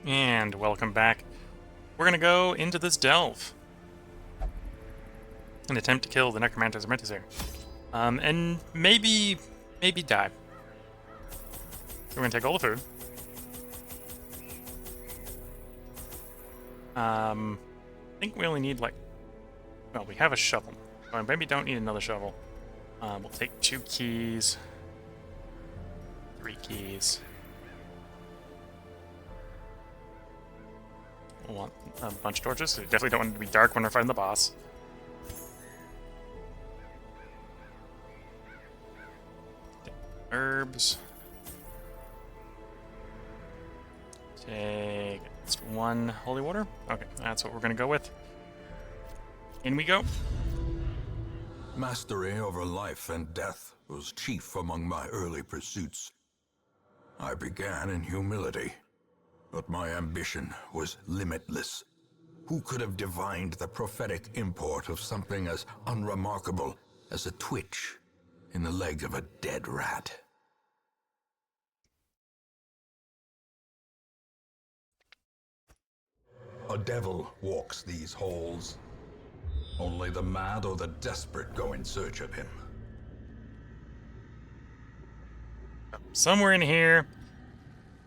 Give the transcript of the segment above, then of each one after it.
And welcome back. We're gonna go into this delve and attempt to kill the Necromancer's Apprentice here. And maybe die. So we're gonna take all the food. I think we only need well, we have a shovel. So I maybe don't need another shovel. We'll take 2 keys, 3 keys. We'll want a bunch of torches, so we definitely don't want it to be dark when we're fighting the boss. Herbs. Take just 1 holy water. Okay, that's what we're gonna go with. In we go. Mastery over life and death was chief among my early pursuits. I began in humility, but my ambition was limitless. Who could have divined the prophetic import of something as unremarkable as a twitch in the leg of a dead rat? A devil walks these halls. Only the mad or the desperate go in search of him. Somewhere in here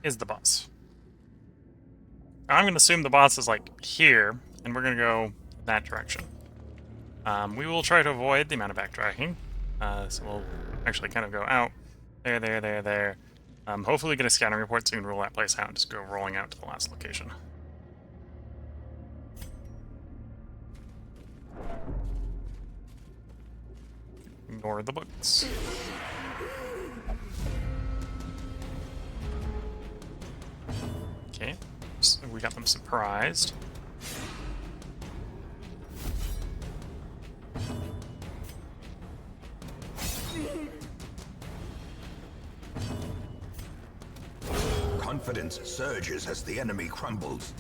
is the boss. I'm going to assume the boss is here, and we're going to go that direction. We will try to avoid the amount of backtracking. So we'll actually kind of go out. There. Hopefully get a scouting report so we can rule that place out and just go rolling out to the last location. Ignore the books. Okay, so we got them surprised. Confidence surges as the enemy crumbles.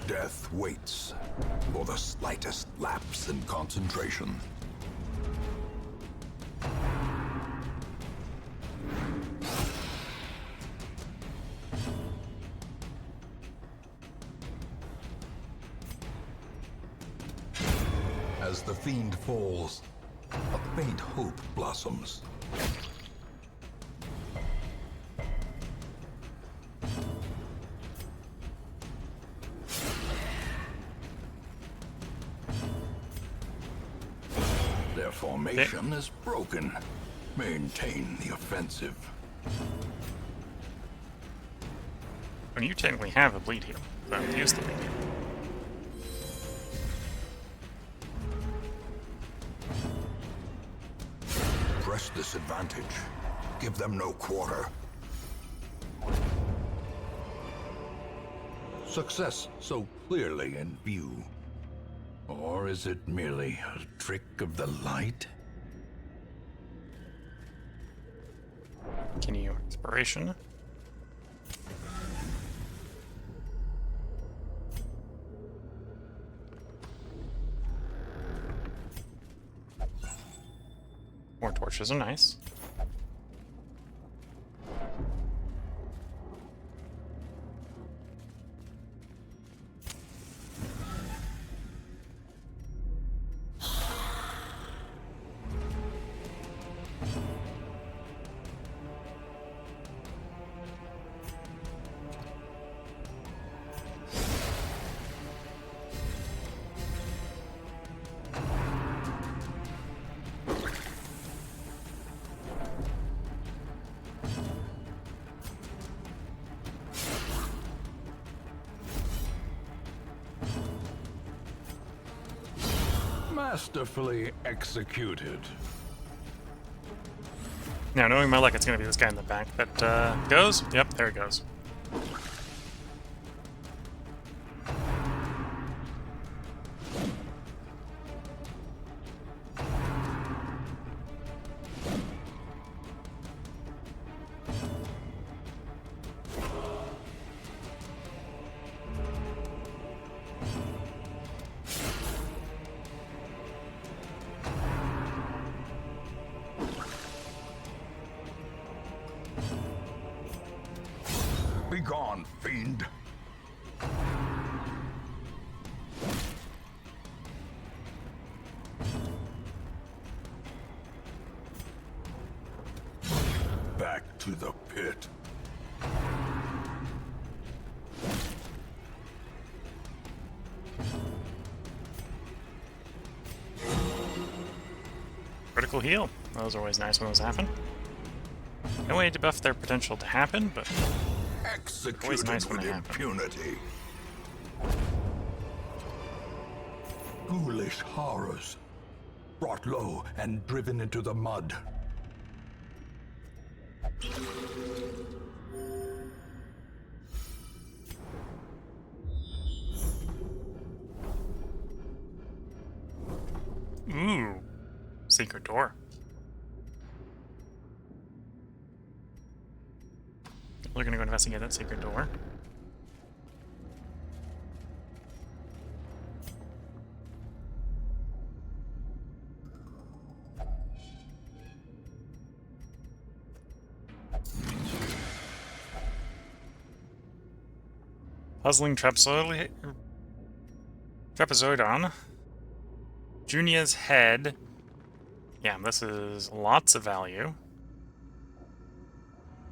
Death waits for the slightest lapse in concentration. As the fiend falls, a faint hope blossoms. Their formation is broken. Maintain the offensive. And you technically have a bleed heal, so use the bleed heal. Press this advantage. Give them no quarter. Success so clearly in view. Or is it merely a trick of the light? Continue exploration. More torches are nice. Masterfully executed. Now, knowing my luck, it's going to be this guy in the back that goes. Yep, there it goes. Begone, fiend. Back to the pit. Critical heal. Those are always nice when those happen. No way to buff their potential to happen, but always Executed nice when with they happen. impunity. Ghoulish horrors. Brought low and driven into the mud. Ooh. Secret door. We're gonna go investigate that secret door. Puzzling trapezoidon. Junia's head. Yeah, this is lots of value.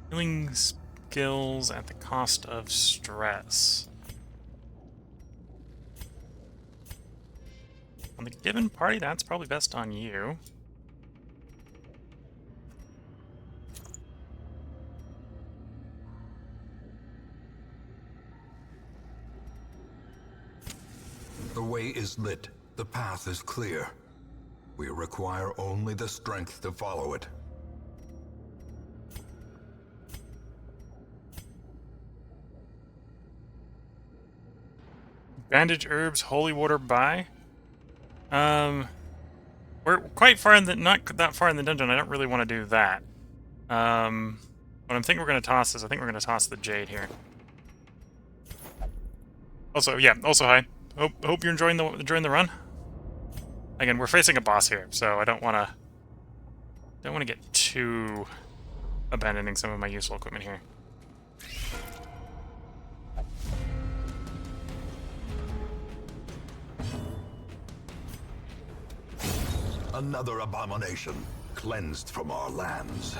Healing skills at the cost of stress. On the given party, that's probably best on you. The way is lit. The path is clear. We require only the strength to follow it. Bandage herbs, holy water by. We're quite far in the not that far in the dungeon. I don't really want to do that. What I'm thinking we're gonna toss is I think we're gonna toss the jade here. Also, yeah. Also, hi. Hope you're enjoying the run. Again, we're facing a boss here, so I don't want to get too abandoning some of my useful equipment here. Another abomination, cleansed from our lands.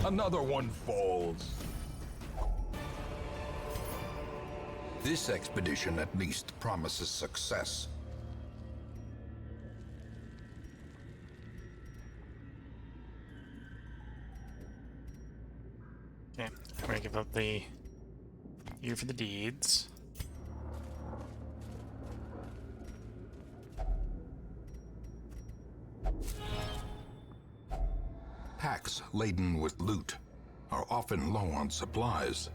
Another one falls. This expedition at least promises success. Okay, I'm gonna give up the year for the deeds. Packs laden with loot are often low on supplies.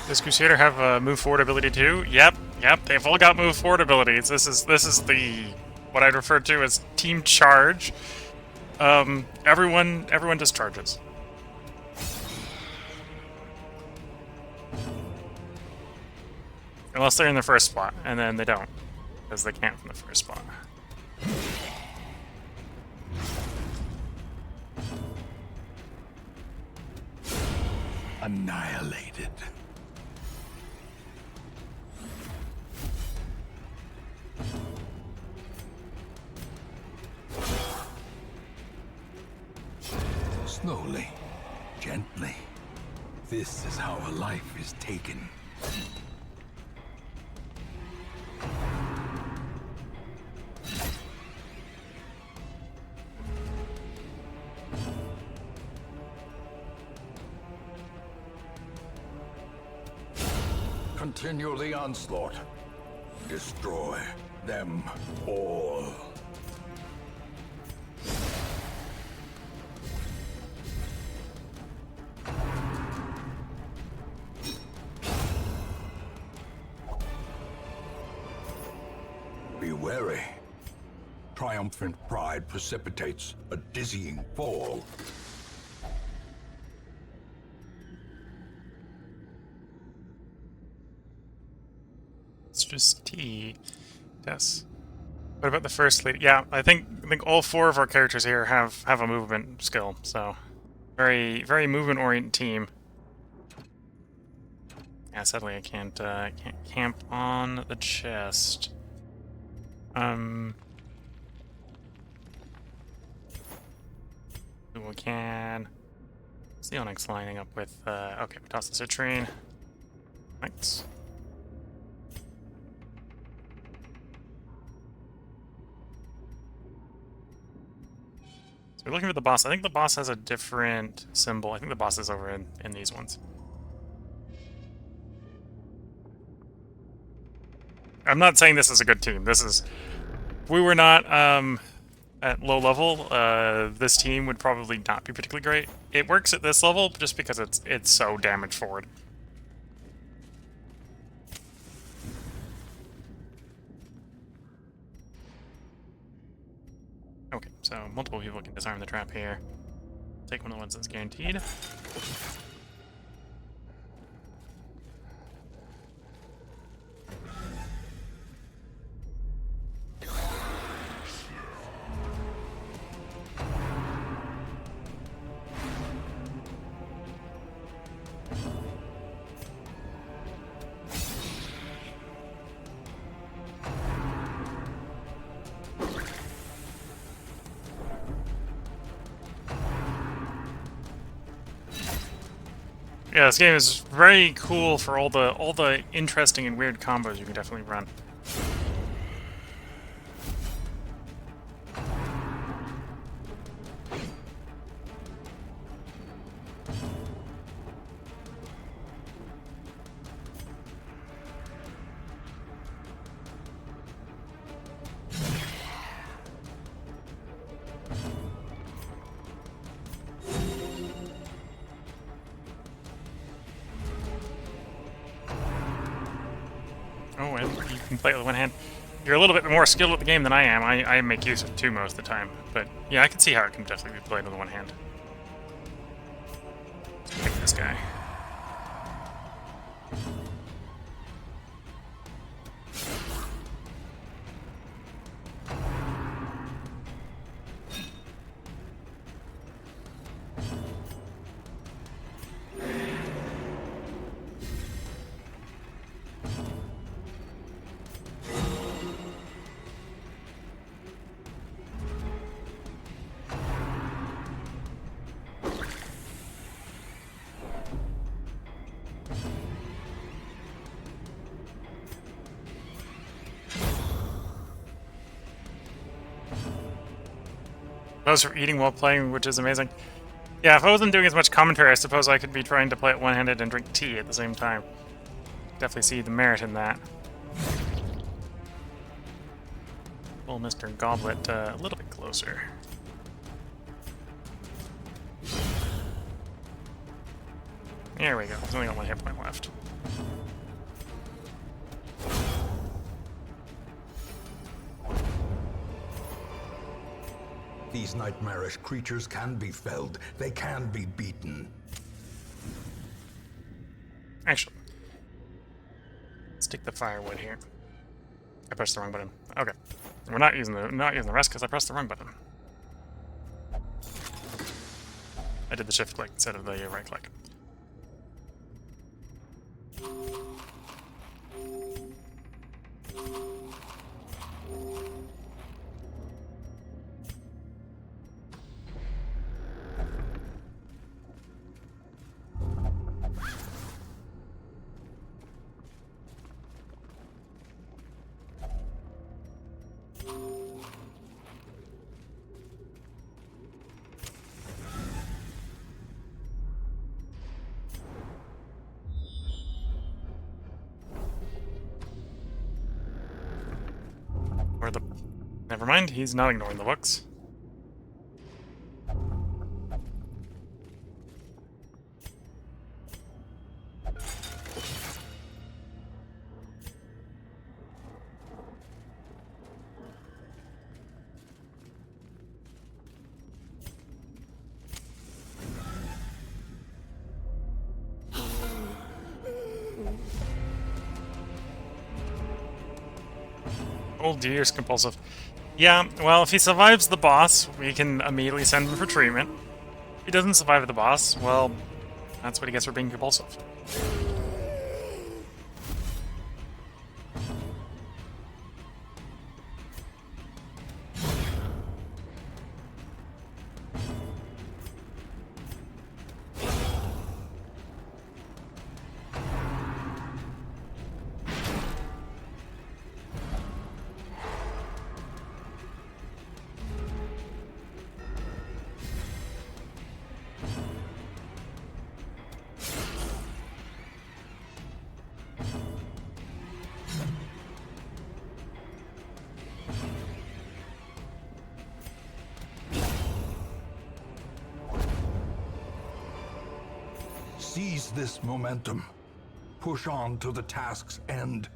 Does Crusader have a move forward ability too? Yep, they've all got move forward abilities. This is the what I'd refer to as team charge. Everyone just charges. Unless they're in the first spot, and then they don't, because they can't from the first spot. Annihilated. Slowly, gently. This is how a life is taken. Continue the onslaught. Destroy them all. Be wary. triumphant pride precipitates a dizzying fall. It's just T. Yes. What about the first lead? Yeah, I think all 4 of our characters here have a movement skill, so very movement oriented team. Yeah, sadly I can't camp on the chest. We can. What's the Onyx lining up with? Okay, we toss the citrine. Thanks. So we're looking for the boss. I think the boss has a different symbol. I think the boss is over in these ones. I'm not saying this is a good team. This is... If we were not at low level, this team would probably not be particularly great. It works at this level just because it's so damage forward. Okay, so multiple people can disarm the trap here. Take one of the ones that's guaranteed. Yeah, this game is very cool for all the interesting and weird combos you can definitely run. Oh, and you can play it with one hand. You're a little bit more skilled at the game than I am. I make use of 2 most of the time. But yeah, I can see how it can definitely be played with one hand. Let's pick this guy. Those are eating while playing, which is amazing. Yeah, if I wasn't doing as much commentary, I suppose I could be trying to play it one-handed and drink tea at the same time. Definitely see the merit in that. Pull Mr. Goblet a little bit closer. There we go. He's only got 1 hit point left. These nightmarish creatures can be felled. They can be beaten. Actually, stick the firewood here. I pressed the wrong button. Okay, we're not using the rest because I pressed the wrong button. I did the shift click instead of the right click. Or the... Never mind, he's not ignoring the books. Oh dear, it's compulsive. Yeah, well, if he survives the boss, we can immediately send him for treatment. If he doesn't survive the boss, well, that's what he gets for being compulsive. Seize this momentum. Push on to the task's end.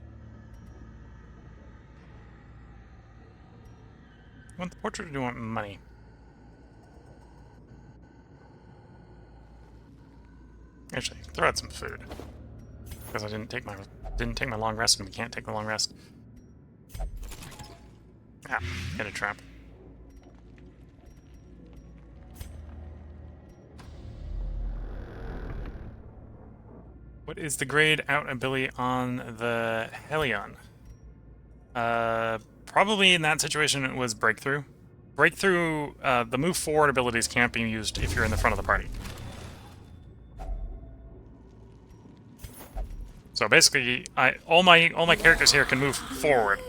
You want the portrait or do you want money? Actually, throw out some food. Because I didn't take my long rest and we can't take the long rest. Ah, hit a trap. What is the grade out ability on the Helion? Probably in that situation it was Breakthrough. Breakthrough, the move forward abilities can't be used if you're in the front of the party. So basically, all my characters here can move forward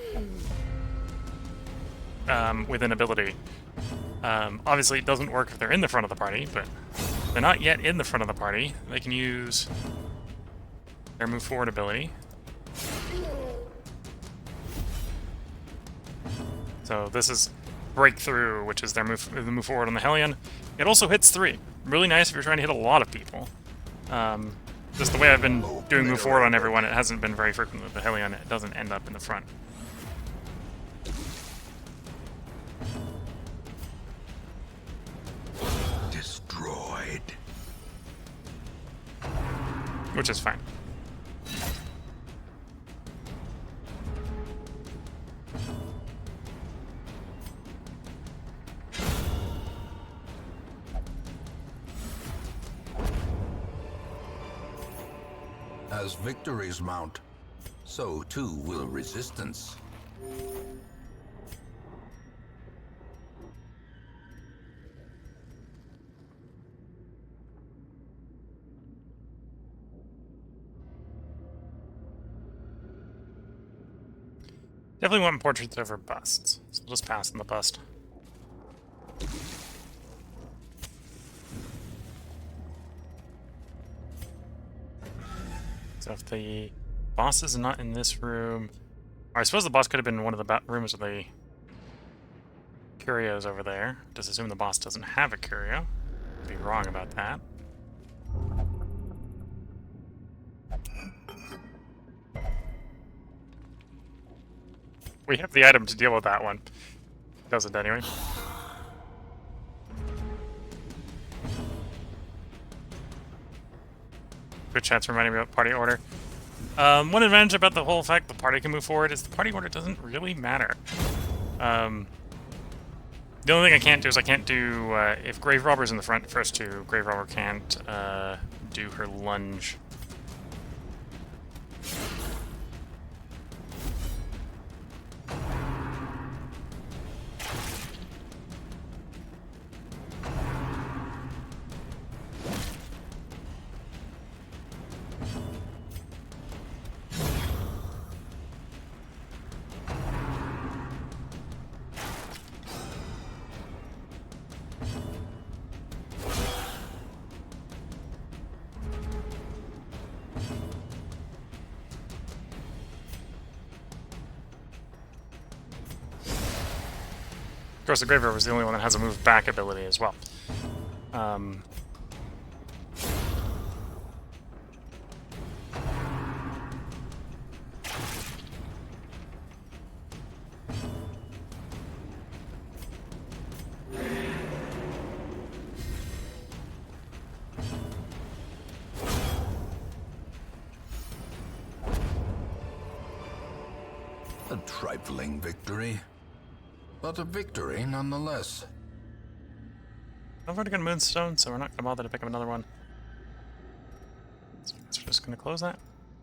with an ability. Obviously, it doesn't work if they're in the front of the party, but if they're not yet in the front of the party, they can use their move forward ability. So this is Breakthrough, which is their move forward on the Hellion. It also hits 3. Really nice if you're trying to hit a lot of people. Just the way I've been doing move forward on everyone, it hasn't been very frequent with the Hellion. It doesn't end up in the front. Destroyed. Which is fine. As victories mount, so too will resistance. Definitely want portraits over busts, so we'll just pass on the bust. So if the boss is not in this room... Or I suppose the boss could have been in one of the rooms with the curios over there. Just assume the boss doesn't have a curio. I'd be wrong about that. We have the item to deal with that one. Does it anyway. Good chat's reminding me about party order. One advantage about the whole fact the party can move forward is the party order doesn't really matter. The only thing I can't do is I can't do, if Grave Robber's in the front first two, Grave Robber can't do her lunge. Of course, the Grave Robber is the only one that has a move back ability as well. A trifling victory, but a victory nonetheless. I've already got a moonstone, so we're not going to bother to pick up another one. So we're just going to close that.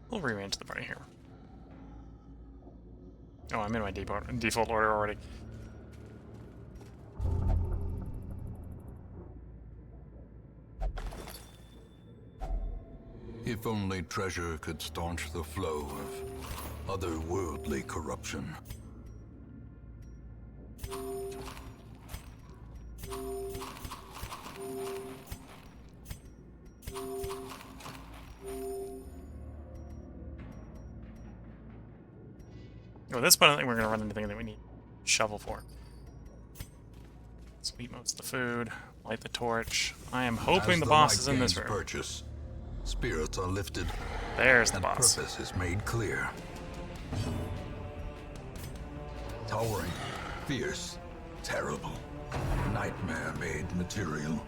We'll rearrange the party here. Oh, I'm in my default order already. If only treasure could staunch the flow of otherworldly corruption. Oh, this point I think we're going to run into anything that we need a shovel for. So eat most of the food, light the torch. I am hoping the boss is in this room. Purchase, spirits are lifted. There's the and boss. Purpose is made clear. Towering, fierce, terrible, nightmare-made material.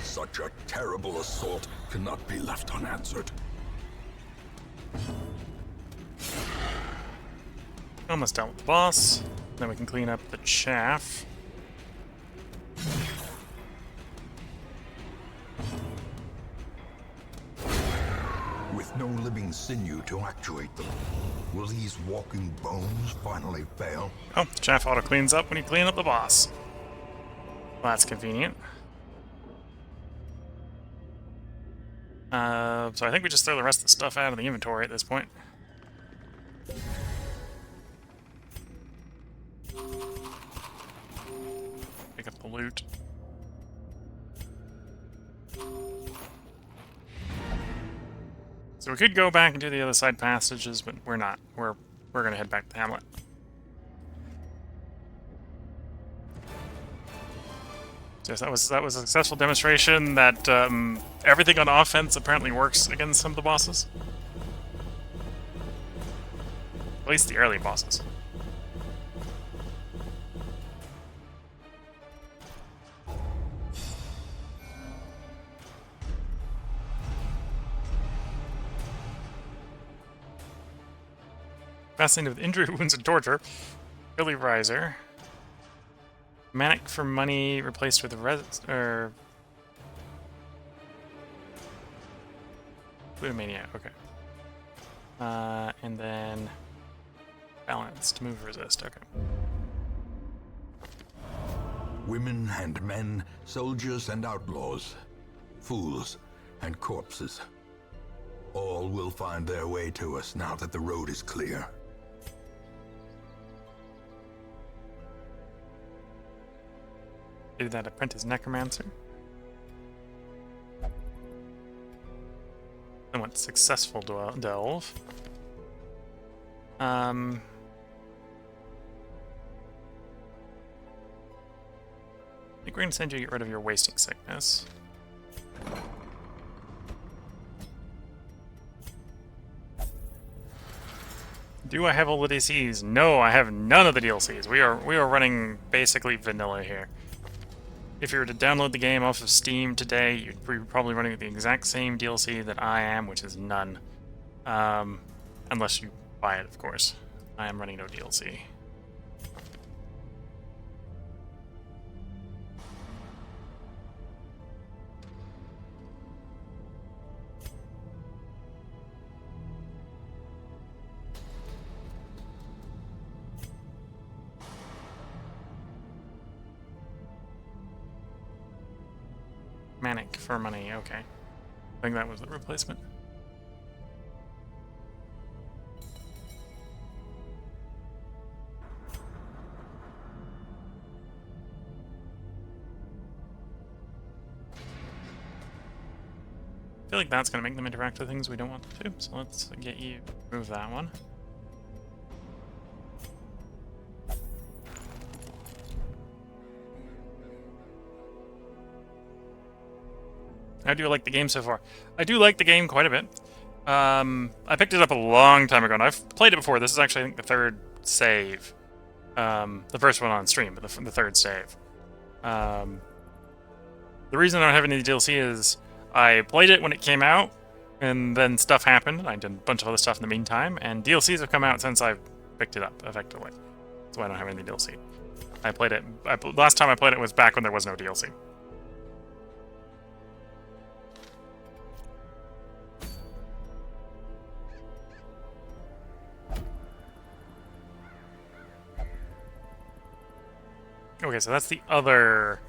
Such a terrible assault cannot be left unanswered. Almost done with the boss. Then we can clean up the chaff. With no living sinew to actuate them, will these walking bones finally fail? Oh, the chaff auto cleans up when you clean up the boss. Well, that's convenient. So I think we just throw the rest of the stuff out of the inventory at this point. Pick up the loot. So we could go back and do the other side passages, but we're not. We're gonna head back to Hamlet. Yes, that was a successful demonstration that everything on offense apparently works against some of the bosses. At least the early bosses. Fascinated with injury, wounds, and torture. Early riser. Manic for money replaced with Glutamania, okay. And then balanced, move resist, okay. Women and men, soldiers and outlaws, fools and corpses. All will find their way to us now that the road is clear. Did that Apprentice Necromancer. Somewhat successful delve. I think we're gonna send you to get rid of your wasting sickness. Do I have all the DLCs? No, I have none of the DLCs. We are running basically vanilla here. If you were to download the game off of Steam today, you'd be probably running the exact same DLC that I am, which is none. Unless you buy it, of course. I am running no DLC. Panic for money. Okay. I think that was the replacement. I feel like that's going to make them interact with things we don't want them to, so let's get you move that one. How do you like the game so far? I do like the game quite a bit. I picked it up a long time ago, and I've played it before. This is actually, I think, the third save. The first one on stream, but the third save. The reason I don't have any DLC is I played it when it came out, and then stuff happened. I did a bunch of other stuff in the meantime, and DLCs have come out since I've picked it up, effectively. That's why I don't have any DLC. I played it... last time I played it was back when there was no DLC. Okay, so that's the other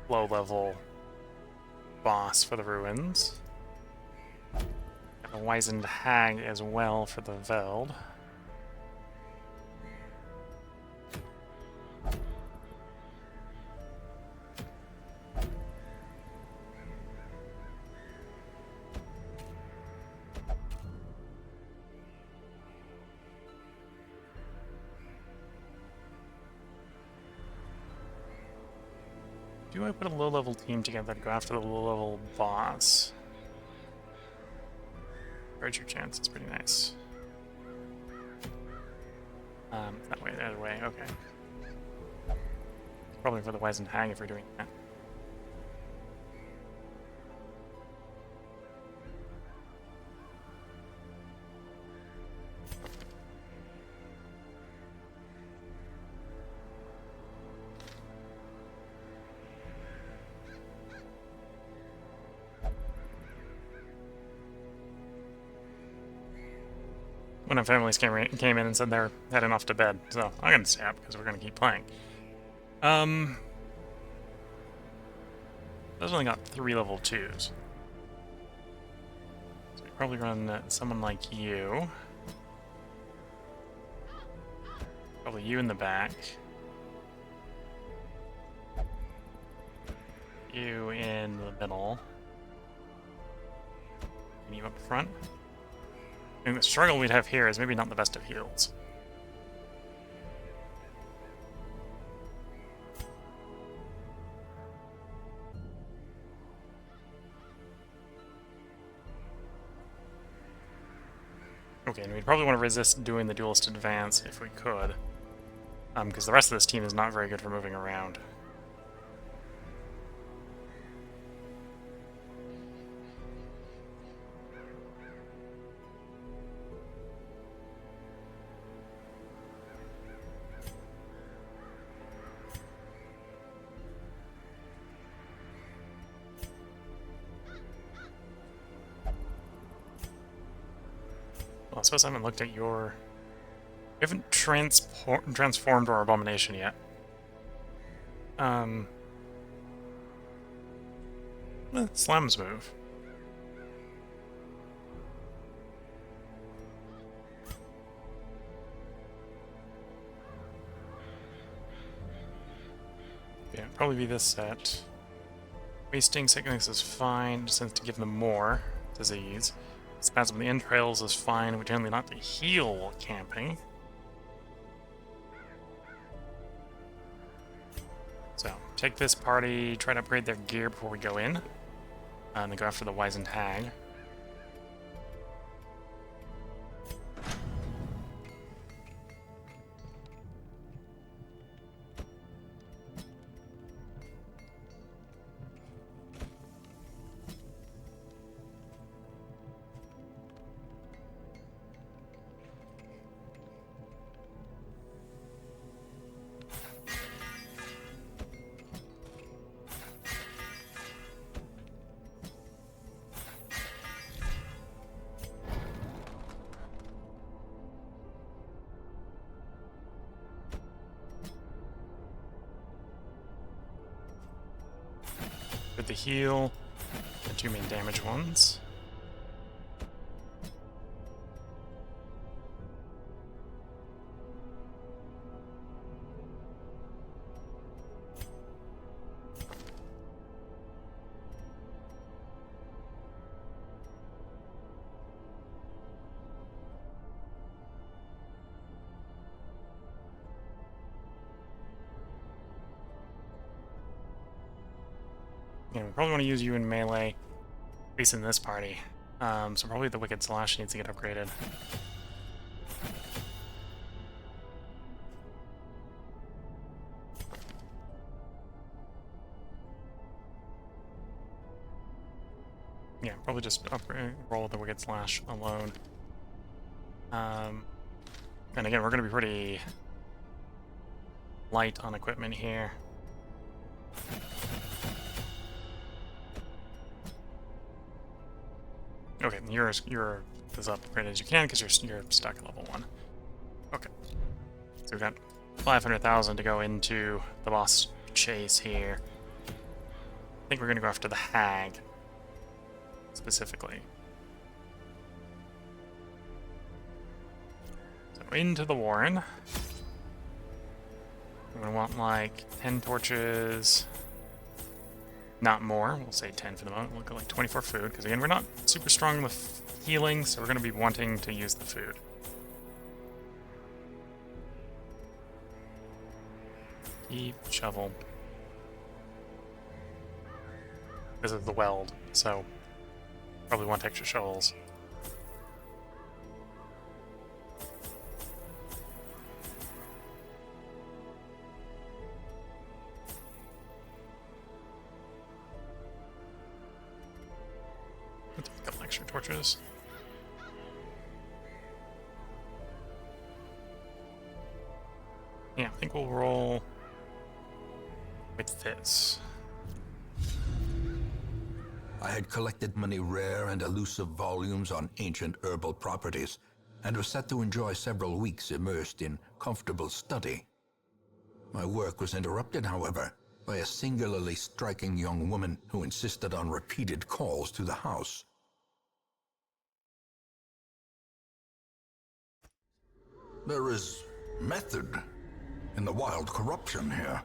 low-level boss for the ruins. Got a Wizened Hag as well for the Veld. Do I put a low-level team together to go after the low-level boss? Where's your chance? It's pretty nice. That way, the other way, okay. Probably for the Wizened Hag if we're doing that. When our families came in and said they're heading off to bed, so I'm gonna stay up because we're gonna keep playing. Those only got 3 level 2s. So we probably run someone like you. Probably you in the back. You in the middle. And you up front. I think the struggle we'd have here is maybe not the best of heals. Okay, and we'd probably want to resist doing the duelist advance if we could. Because the rest of this team is not very good for moving around. Well, I suppose I haven't looked at your... We haven't transformed our abomination yet. Slam's move. Yeah, probably be this set. Wasting sickness is fine, just tends to give them more disease. Spasm of the entrails is fine, we generally not to heal while camping. So, take this party, try to upgrade their gear before we go in. And then go after the Wizened Hag. With the heal, two main damage ones. Yeah, we probably want to use you in melee, at least in this party. So probably the Wicked Slash needs to get upgraded. Yeah, probably just roll the Wicked Slash alone. And again, we're going to be pretty light on equipment here. Okay, you're as upgraded as you can because you're stuck at level 1. Okay, so we've got 500,000 to go into the boss chase here. I think we're gonna go after the hag specifically. So into the warren. We're gonna want like 10 torches. Not more, we'll say 10 for the moment. We'll go like 24 food, because again, we're not super strong with healing, so we're going to be wanting to use the food. Keep shovel. This is the weld, so probably want extra shovels. A couple extra torches. Yeah, I think we'll roll with this. I had collected many rare and elusive volumes on ancient herbal properties, and was set to enjoy several weeks immersed in comfortable study. My work was interrupted, however, by a singularly striking young woman who insisted on repeated calls to the house. There is method in the wild corruption here.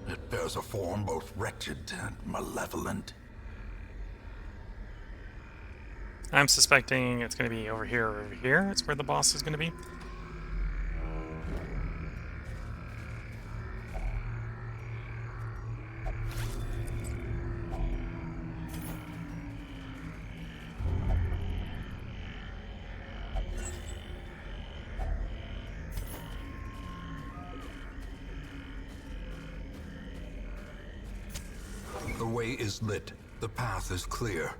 It bears a form both wretched and malevolent. I'm suspecting it's going to be over here or over here. It's where the boss is going to be. The way is lit. The path is clear.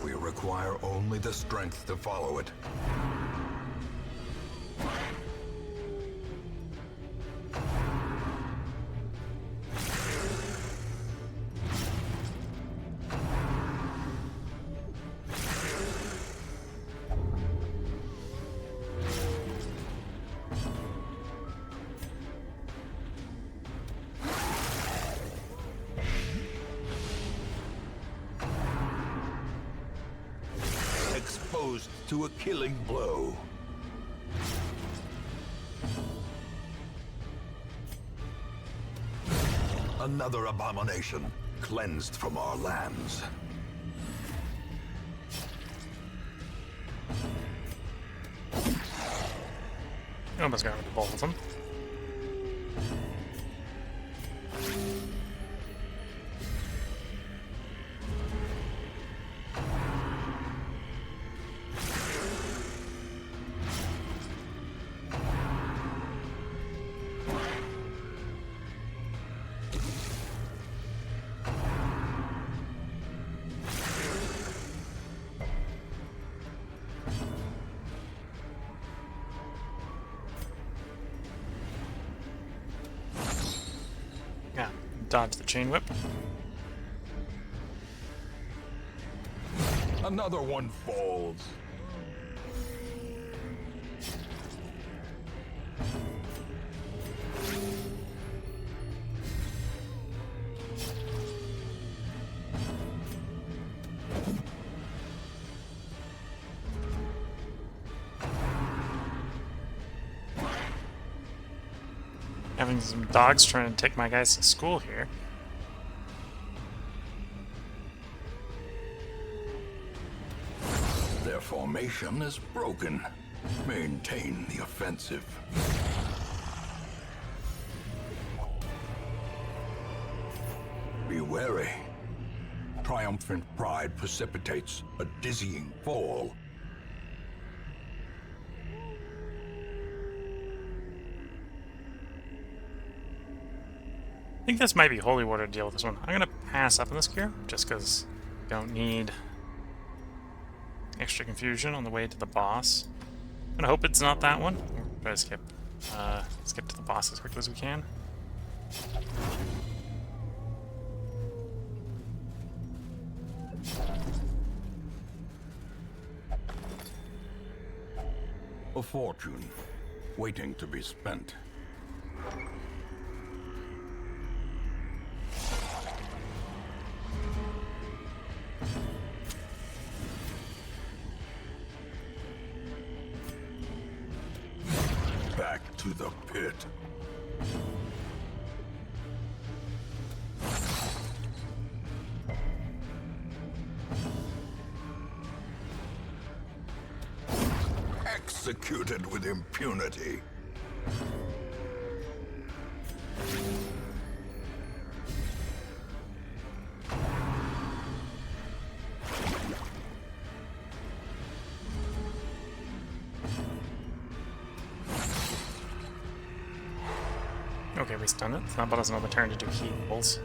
We require only the strength to follow it. Exposed to a killing blow. Another abomination cleansed from our lands. Almost got rid of both of them. Yeah, dodge the chain whip. Another one falls. having some dogs trying to take my guys to school here. Their formation is broken. Maintain the offensive. Be wary. Triumphant pride precipitates a dizzying fall. I think this might be holy water to deal with this one. I'm gonna pass up on this gear, just because I don't need extra confusion on the way to the boss. I'm gonna hope it's not that one. We'll try to skip to the boss as quickly as we can. A fortune, waiting to be spent. Back to the pit. Executed with impunity. Okay, we stunned it. That bought us another turn to do heat pulse.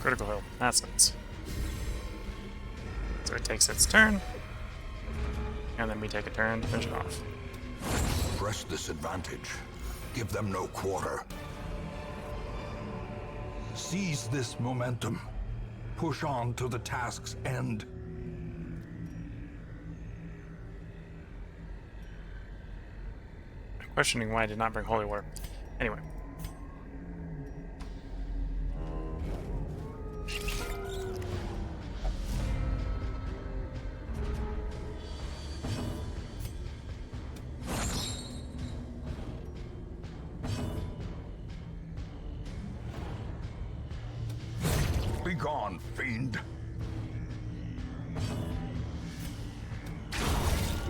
Critical hit. That's nice. So it takes its turn, and then we take a turn to finish it off. Press this advantage. Give them no quarter. Seize this momentum. Push on to the task's end. I'm questioning why I did not bring holy water. Anyway. Be gone, fiend.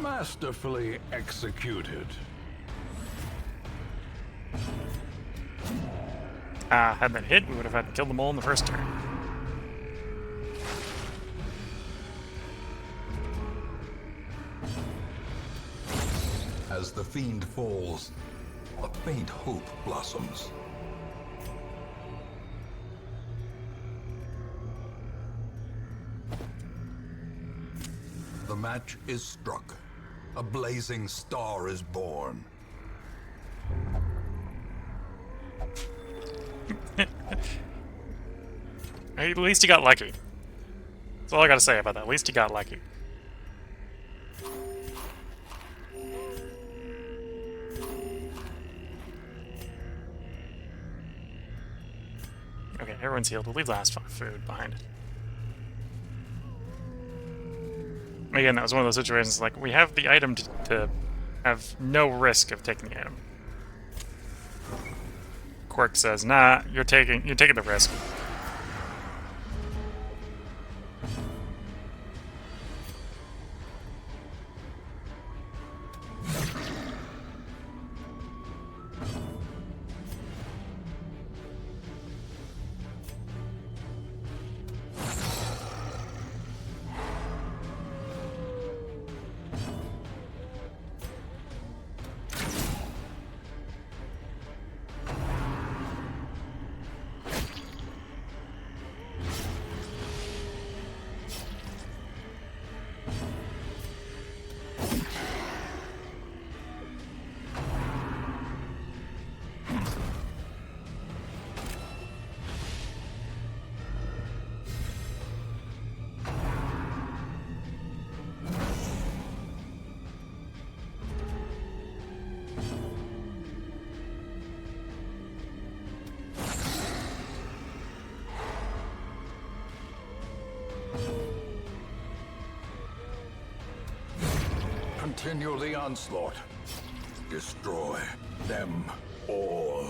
Masterfully executed. Had that hit, we would have had to kill them all in the first turn. As the fiend falls, a faint hope blossoms. The match is struck. A blazing star is born. At least he got lucky. That's all I gotta say about that. At least he got lucky. Okay, everyone's healed. We'll leave last food behind. Again, that was one of those situations like we have the item to have no risk of taking the item. Quirk says, "Nah, you're taking the risk." Continue the onslaught. Destroy them all.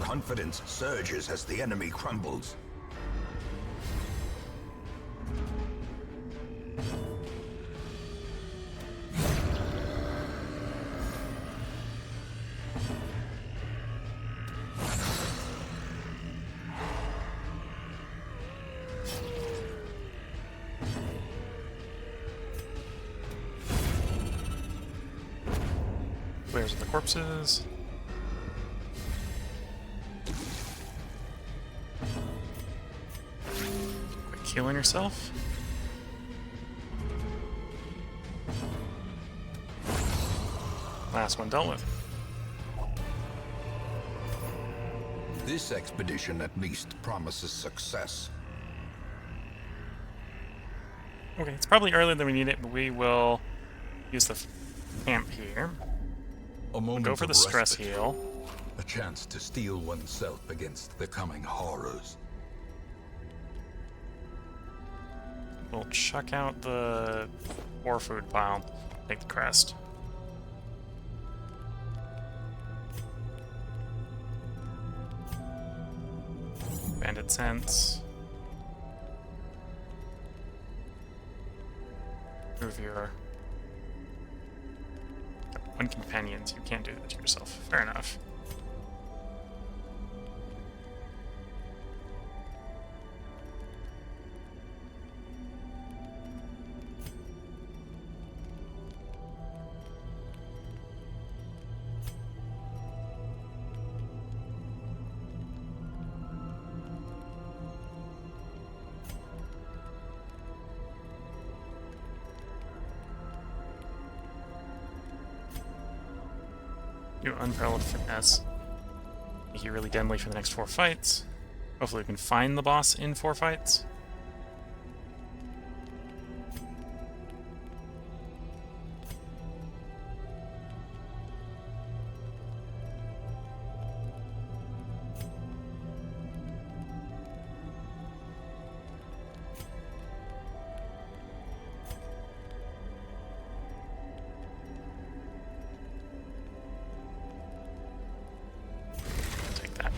Confidence surges as the enemy crumbles. Where's the corpses? Quick healing yourself. Last one dealt with. This expedition at least promises success. Okay, it's probably earlier than we need it, but we will use the camp here. A moment Go for of the stress respite. heal. A chance to steel oneself against the coming horrors. We'll chuck out the war food pile. Take the crest. Bandit sense. Move your one companions. You can't do that to yourself. Fair enough. You unparalleled finesse. Make you really deadly for the next 4 fights. Hopefully we can find the boss in 4 fights. Take that.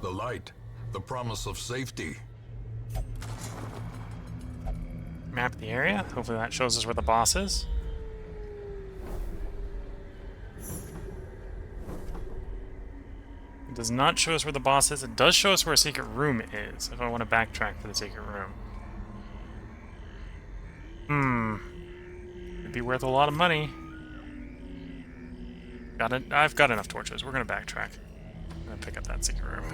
The light, the promise of safety. Map the area. Hopefully that shows us where the boss is. It does not show us where the boss is. It does show us where a secret room is, if I want to backtrack for the secret room. It'd be worth a lot of money. Got it. I've got enough torches. We're gonna backtrack. I'm gonna pick up that secret room.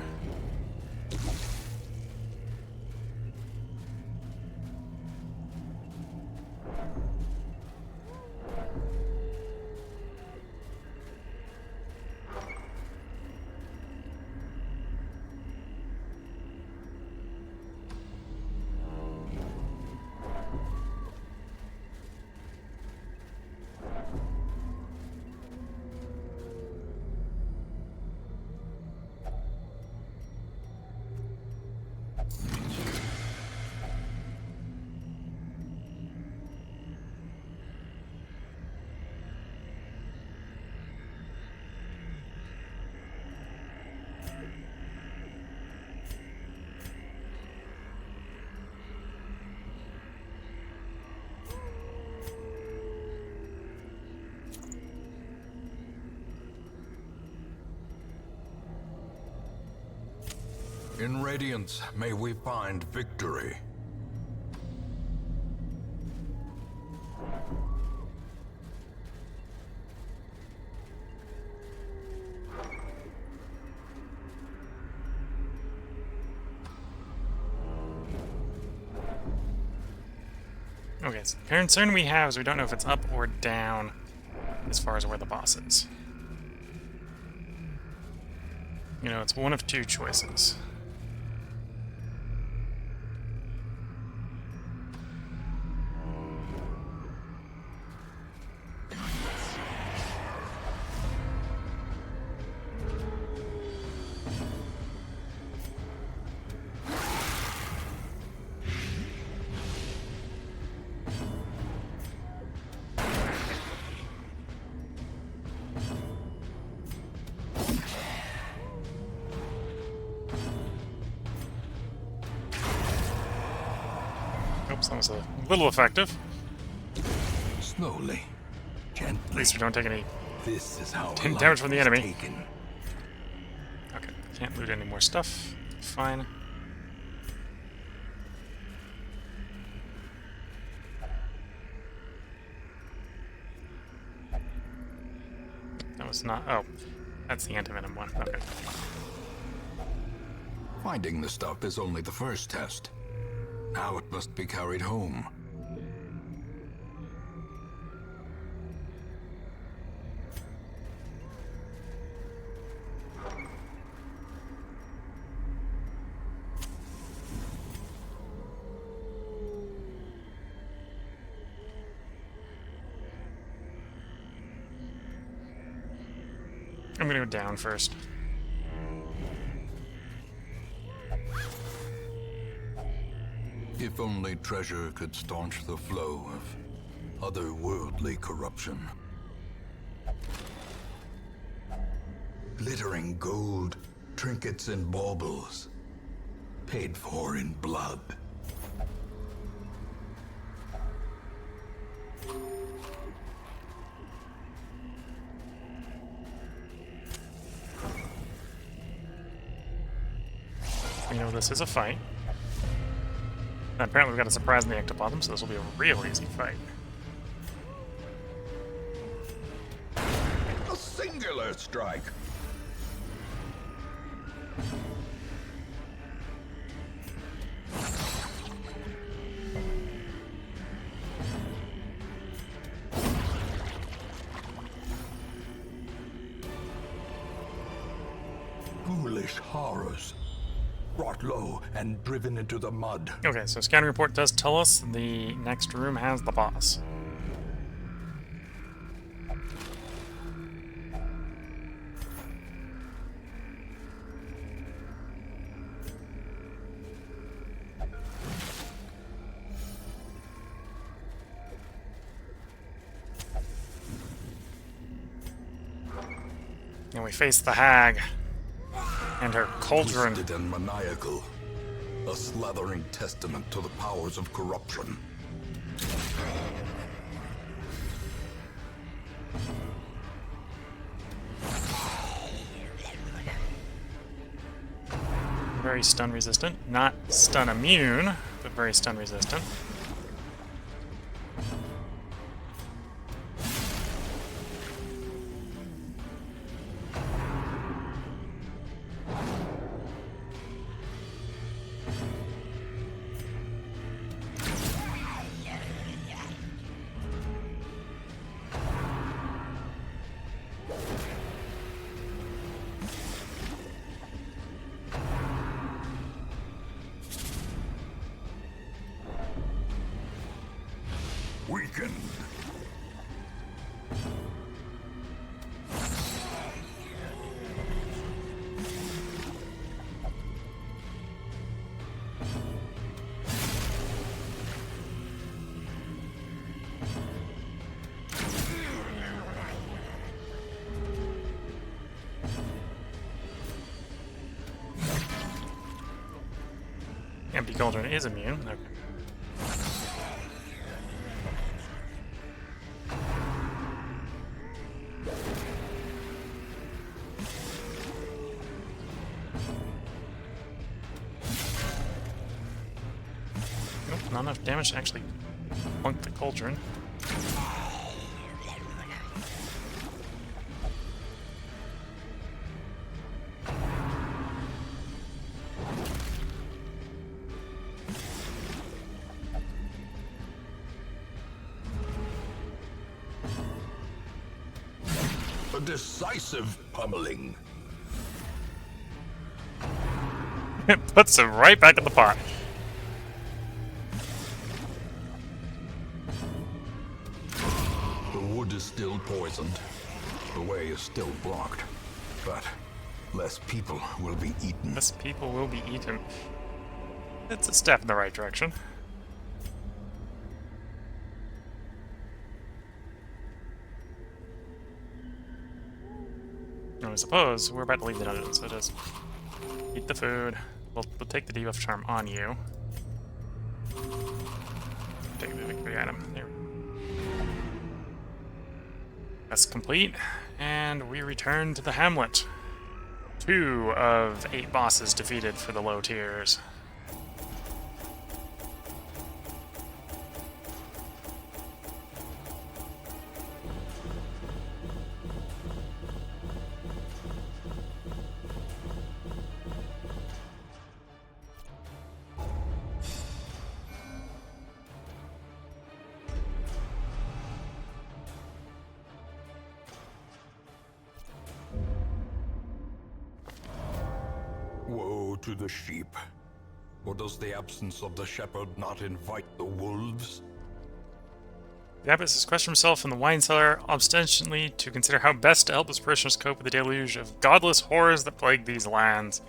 In Radiance, may we find victory. Okay, so the concern we have is we don't know if it's up or down as far as where the boss is. You know, it's one of two choices. Oops, that was a little effective. Slowly, gently. At least we don't take any This is how damage from the enemy. Taken. Okay, can't loot any more stuff. Fine. That was not... Oh, that's the antivenom one. Okay. Finding the stuff is only the first test. Now it must be carried home. I'm gonna go down first. If only treasure could staunch the flow of otherworldly corruption. Glittering gold, trinkets and baubles, paid for in blood. You know, this is a fight. And apparently we've got a surprise in the ectoplasm, so this will be a real easy fight. A singular strike. Foolish horrors. Brought low and driven into the mud. Okay, so scouting report does tell us the next room has the boss. And we face the hag and her cauldron. Twisted and maniacal. A slathering testament to the powers of corruption. Very stun resistant. Not stun immune, but very stun resistant. Weakened. Empty cauldron is immune. Okay. Nope, not enough damage to actually plunk the cauldron. A decisive pummeling. It puts him right back in the pot. The wood is still poisoned. The way is still blocked. But less people will be eaten. Less people will be eaten. It's a step in the right direction. I suppose we're about to leave the dungeon, so just eat the food. We'll take the debuff charm on you. Take the victory item. There we go. That's complete, and we return to the hamlet. 2 of 8 bosses defeated for the low tiers. Woe to the sheep. Or does the absence of the shepherd not invite the wolves? The abbot has questioned himself in the wine cellar obstinately to consider how best to help his parishioners cope with the deluge of godless horrors that plague these lands.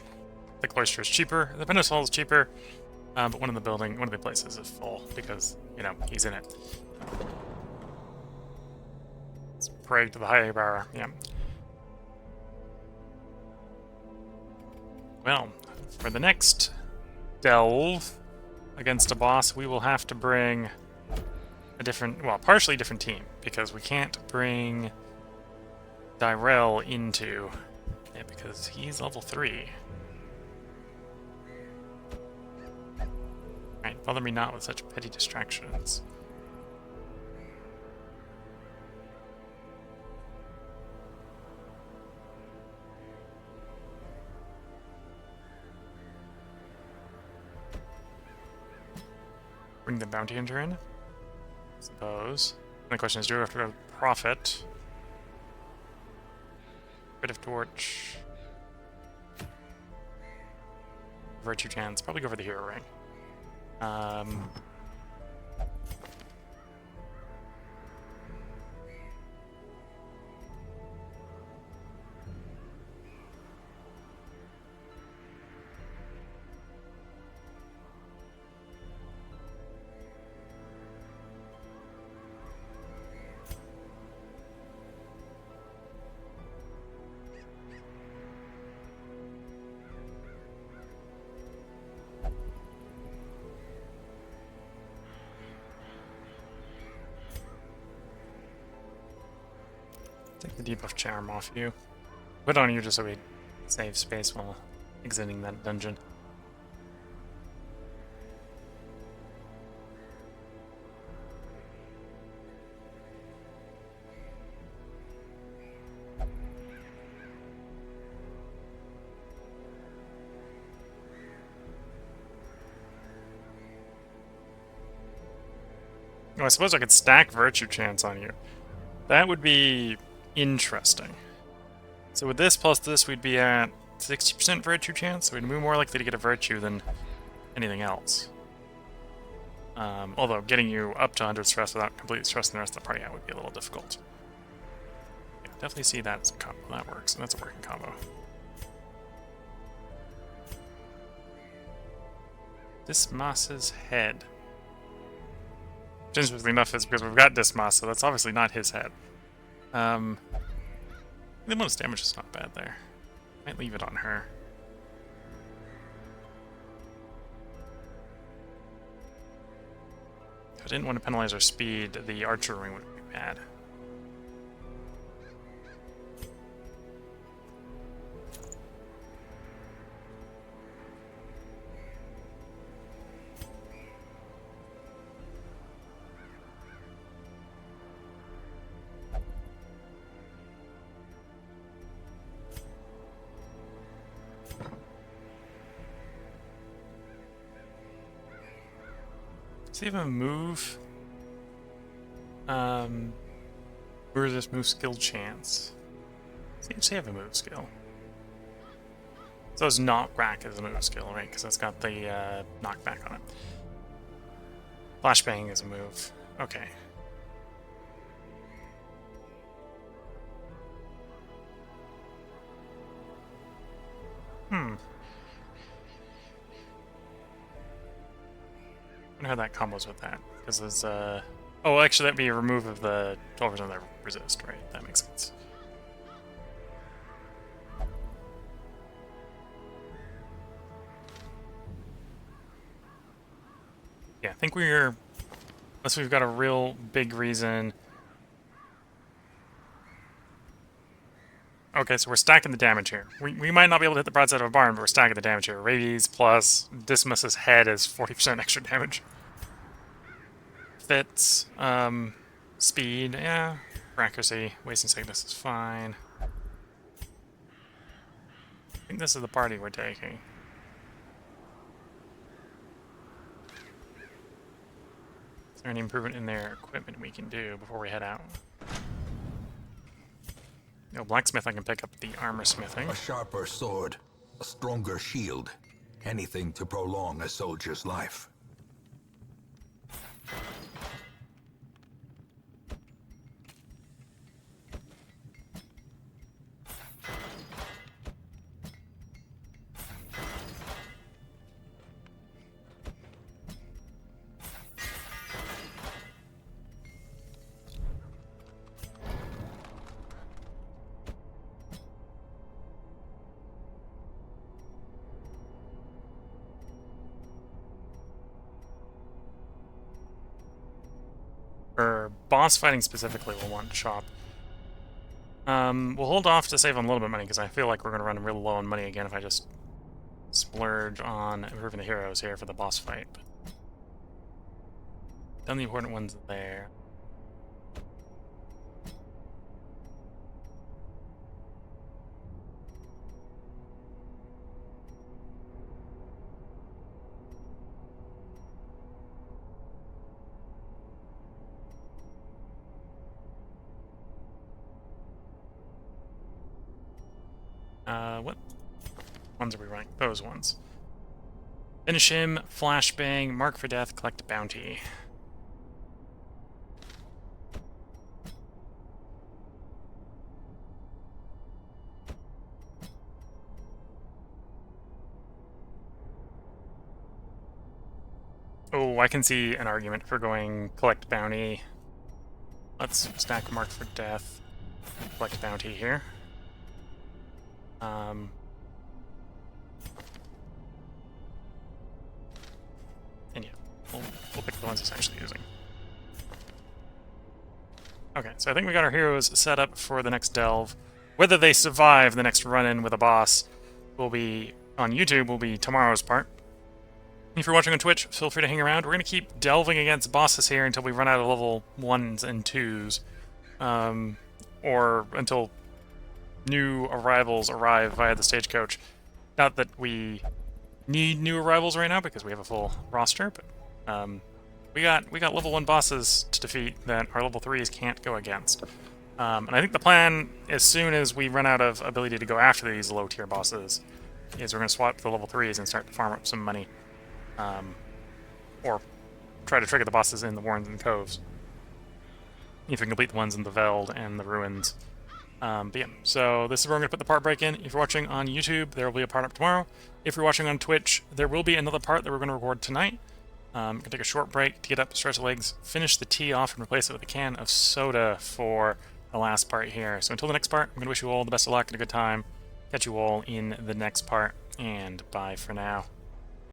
The cloister is cheaper, the penance hall is cheaper, but one of the places is full because, you know, he's in it. Let's pray to the high bar, yeah. Well, for the next delve against a boss, we will have to bring a different, well, partially different team, because we can't bring Dyrell into it because he's level 3. Right, bother me not with such petty distractions. Bring the bounty hunter in, I suppose. And the question is, do we have to go with Prophet? Bit of Torch. Virtue Chance. Probably go for the Hero Ring. Take the debuff charm off you. Put it on you just so we save space while exiting that dungeon. Oh, I suppose I could stack Virtue Chance on you. That would be interesting. So with this plus this, we'd be at 60% Virtue Chance, so we'd be more likely to get a Virtue than anything else. Although getting you up to 100 stress without completely stressing the rest of the party out would be a little difficult. Yeah, definitely see that as a combo. That works, and that's a working combo. Dismas's head. Which, interestingly enough, is because we've got Dismas, so that's obviously not his head. The bonus damage is not bad there. Might leave it on her. If I didn't want to penalize our speed, the archer ring would be bad. Does he have a move? Where is this move skill chance? Does he have a move skill? So it's knockback is a move skill, right? Because it's got the knockback on it. Flashbang is a move. Okay. I wonder how that combos with that. Because there's oh, actually, that'd be a remove of the 12% of that resist, right? That makes sense. Yeah, I think we're... Unless we've got a real big reason... Okay, so we're stacking the damage here. We might not be able to hit the broadside of a barn, but we're stacking the damage here. Rabies plus Dismas's head is 40% extra damage. Fits, speed, yeah. For accuracy, wasting sickness is fine. I think this is the party we're taking. Is there any improvement in their equipment we can do before we head out? No, blacksmith, I can pick up the armor smithing. A sharper sword, a stronger shield. Anything to prolong a soldier's life. For boss fighting specifically, we'll want chop. We'll hold off to save on a little bit of money, because I feel like we're going to run real low on money again if I just splurge on improving the heroes here for the boss fight. Done the important ones there. What ones are we running? Those ones. Finish him, flashbang, mark for death, collect bounty. Oh, I can see an argument for going collect bounty. Let's stack mark for death, collect bounty here. And yeah, we'll pick the ones he's actually using. Okay, so I think we got our heroes set up for the next delve. Whether they survive the next run-in with a boss will be, on YouTube, will be tomorrow's part. If you're watching on Twitch, feel free to hang around. We're going to keep delving against bosses here until we run out of level 1s and 2s. Or until new arrivals arrive via the stagecoach. Not that we need new arrivals right now because we have a full roster, but we got level 1 bosses to defeat that our level 3s can't go against. And I think the plan, as soon as we run out of ability to go after these low tier bosses, is we're going to swap to the level 3s and start to farm up some money. Or try to trigger the bosses in the Warrens and Coves. If we can complete the ones in the Veld and the Ruins. But yeah, so this is where I'm going to put the part break in. If you're watching on YouTube, there will be a part up tomorrow. If you're watching on Twitch, there will be another part that we're going to record tonight. I'm going to take a short break to get up, stretch the legs, finish the tea off, and replace it with a can of soda for the last part here. So until the next part, I'm going to wish you all the best of luck and a good time. Catch you all in the next part, and bye for now.